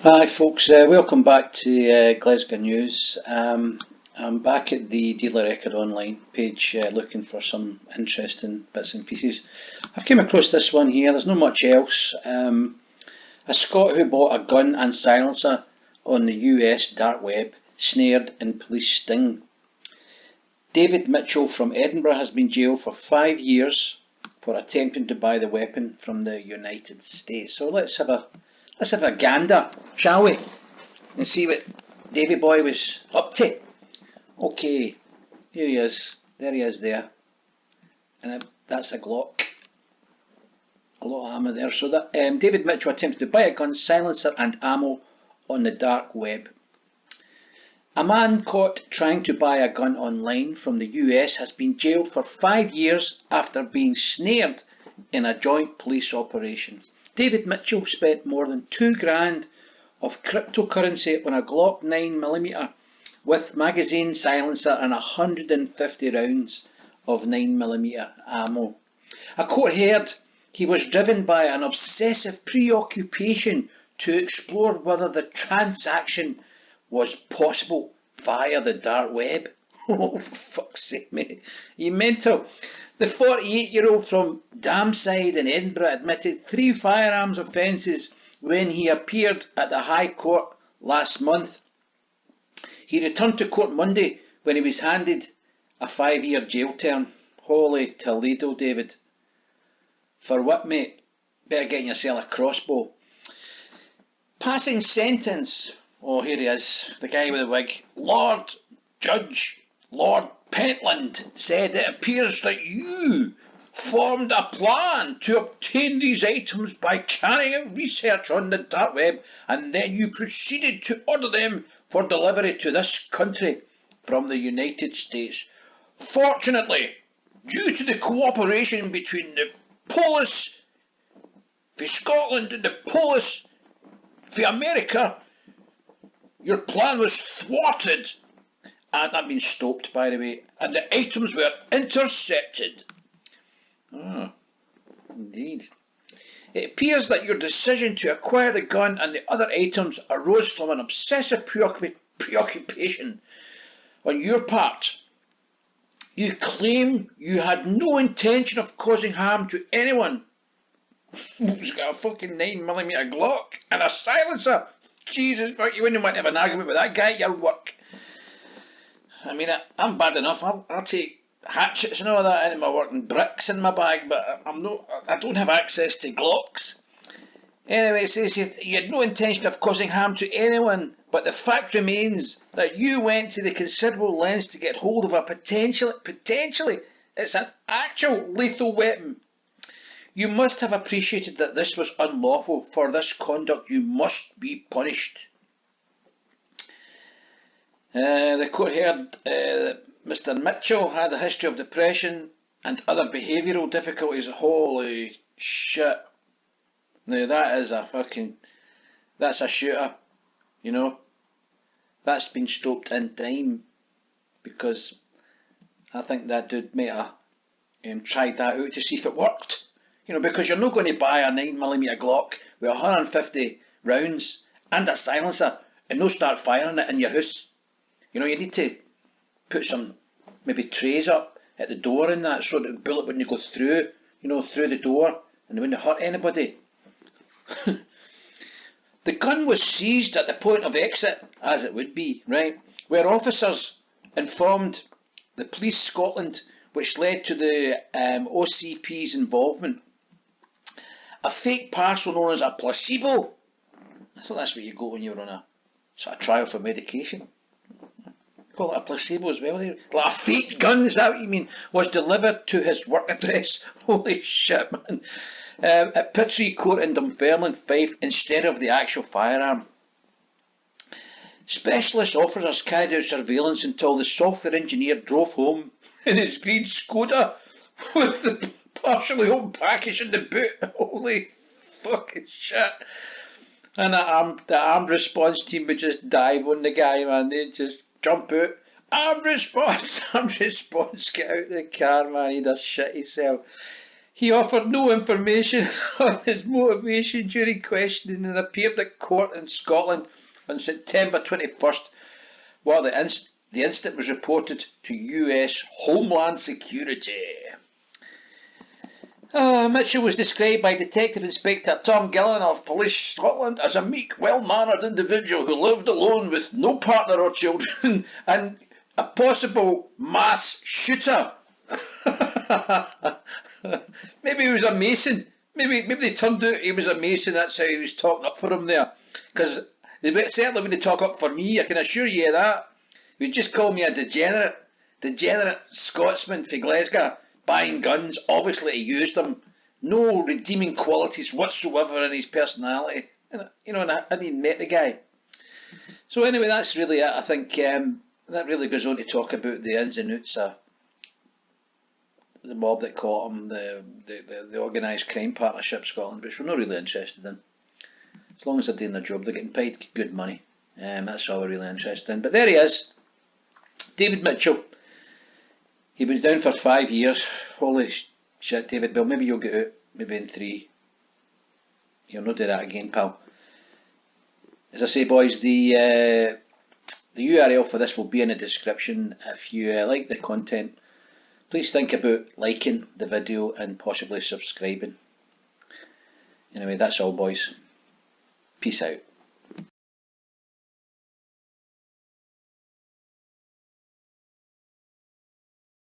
Hi folks, welcome back to Glasgow News. I'm back at the Dealer Record Online page looking for some interesting bits and pieces. I've came across this one here, there's not much else. A Scot who bought a gun and silencer on the US dark web, snared in police sting. David Mitchell from Edinburgh has been jailed for 5 years for attempting to buy the weapon from the United States. So let's have a gander, shall we? And see what Davy Boy was up to. Okay, here he is. There he is there. And that's a Glock. A lot of ammo there. So that David Mitchell attempted to buy a gun, silencer and ammo on the dark web. A man caught trying to buy a gun online from the US has been jailed for 5 years after being snared in a joint police operation. David Mitchell spent more than $2,000 of cryptocurrency on a GLOCK 9mm with magazine, silencer and 150 rounds of 9mm ammo. A court heard he was driven by an obsessive preoccupation to explore whether the transaction was possible via the dark web. Oh, for fuck's sake, mate. Are you mental? The 48-year-old from Damside in Edinburgh admitted 3 firearms offences when he appeared at the High Court last month. He returned to court Monday when he was handed a 5-year jail term. Holy Toledo, David. For what, mate? Better get yourself a crossbow. Passing sentence. Oh, here he is, the guy with the wig. Lord Pentland said it appears that you formed a plan to obtain these items by carrying out research on the dark web and then you proceeded to order them for delivery to this country from the United States. Fortunately, due to the cooperation between the police for Scotland and the police for America, your plan was thwarted. And that means stopped, by the way, and the items were intercepted. Ah, indeed. It appears that your decision to acquire the gun and the other items arose from an obsessive preoccupation on your part. You claim you had no intention of causing harm to anyone. He's got a fucking 9mm Glock and a silencer. Jesus fuck, you wouldn't want to have an argument with that guy at your work. I mean, I'm bad enough. I'll take hatchets and all that into my work and bricks in my bag, but I don't have access to Glocks. Anyway, it says you had no intention of causing harm to anyone, but the fact remains that you went to the considerable lengths to get hold of a potentially, it's an actual lethal weapon. You must have appreciated that this was unlawful. For this conduct, you must be punished. The court heard Mr. Mitchell had a history of depression and other behavioural difficulties. Holy shit. Now that's a shooter, you know. That's been stopped in time because I think that dude might have tried that out to see if it worked. You know, because you're not going to buy a 9mm Glock with 150 rounds and a silencer and no start firing it in your house. You know, you need to put some maybe trays up at the door and that so that the bullet wouldn't go through, you know, through the door and it wouldn't hurt anybody. The gun was seized at the point of exit, as it would be, right, where officers informed the Police Scotland, which led to the OCP's involvement. A fake parcel known as a placebo. I thought that's what you got when you were on a sort of trial for medication. Call it a placebo as well. Like a fake gun, is that what you mean? Was delivered to his work address. Holy shit, man. At Pittry Court in Dunfermline, Fife, instead of the actual firearm. Specialist officers carried out surveillance until the software engineer drove home in his green Skoda with the partially open package in the boot. Holy fucking shit. And the armed response team would just dive on the guy, man. They'd just jump out. Armed response, get out of the car, man. He'd have shit himself. He offered no information on his motivation during questioning and appeared at court in Scotland on September 21st, while the incident was reported to US Homeland Security. Mitchell was described by Detective Inspector Tom Gillan of Police Scotland as a meek, well-mannered individual who lived alone with no partner or children and a possible mass shooter. Maybe he was a mason. Maybe they turned out he was a mason. That's how he was talking up for him there. Because they certainly wouldn't talk up for me, I can assure you of that. He would just call me a degenerate Scotsman from Glasgow, buying guns. Obviously he used them. No redeeming qualities whatsoever in his personality. You know, and I hadn't even met the guy. So anyway, that's really it. I think that really goes on to talk about the ins and outs of the mob that caught him, the organised crime partnership Scotland, which we're not really interested in. As long as they're doing their job, they're getting paid good money. That's all we're really interested in. But there he is, David Mitchell. He was down for 5 years. Holy shit, David. Well, maybe you'll get out, maybe in 3. You'll not do that again, pal. As I say, boys, the URL for this will be in the description. If you like the content, please think about liking the video and possibly subscribing. Anyway, that's all, boys. Peace out.